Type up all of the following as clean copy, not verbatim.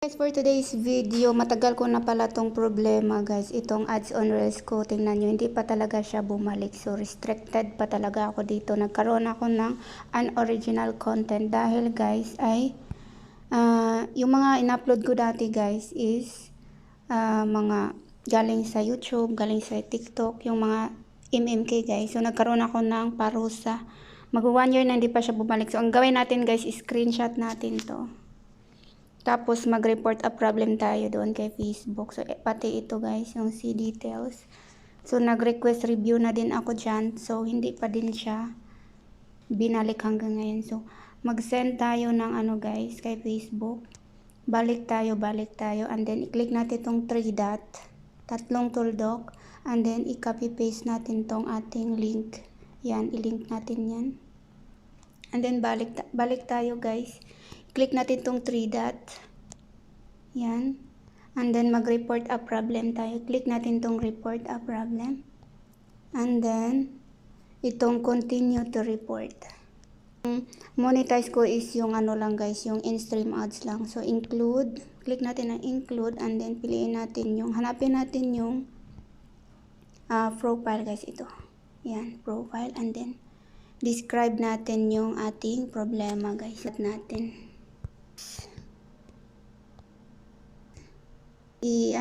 Guys, for today's video, matagal ko na pala tong problema guys. Itong ads on reels ko, tingnan nyo, hindi pa talaga siya bumalik. So, restricted pa talaga ako dito. Nagkaroon ako ng unoriginal content dahil guys ay yung mga in-upload ko dati guys is mga galing sa YouTube, galing sa TikTok, yung mga MMK guys. So, nagkaroon ako ng parusa. Mag 1 year na hindi pa siya bumalik. So, ang gawin natin guys, screenshot natin to. Tapos mag-report a problem tayo doon kay Facebook. So pati ito guys, yung see details. So nag-request review na din ako dyan. So hindi pa din siya binalik hanggang ngayon. So mag-send tayo ng ano guys kay Facebook. Balik tayo. And then i-click natin itong 3 dot. Tatlong tuldok. And then i-copy paste natin tong ating link. Yan, i-link natin yan. And then balik tayo guys. Click natin tong 3 dot. Yan. And then mag-report a problem tayo. Click natin tong report a problem. And then itong continue to report. Monetize ko is yung ano lang guys, yung in-stream ads lang. So include, click natin ang include and then piliin natin yung, hanapin natin yung profile guys, ito. Yan, profile and then describe natin yung ating problema guys. Natin.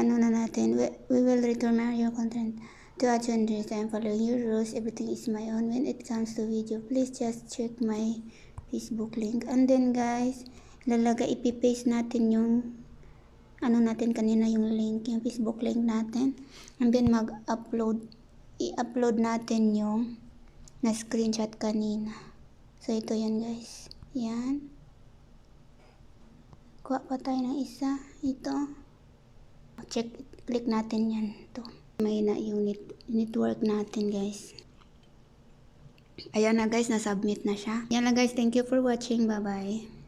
Ano na natin, we will return your content to action this time following your rules. Everything is my own when it comes to video. Please just check my Facebook link. And then guys, ipipaste natin yung ano natin kanina, yung link, yung Facebook link natin. And then i-upload natin yung na screenshot kanina. So ito yan guys. Yan. Kuha pa tayo ng isa. Ito. Click natin yan. Ito. May na yung network natin guys. Ayan na guys, na-submit na siya. Yan lang guys. Thank you for watching. Bye-bye.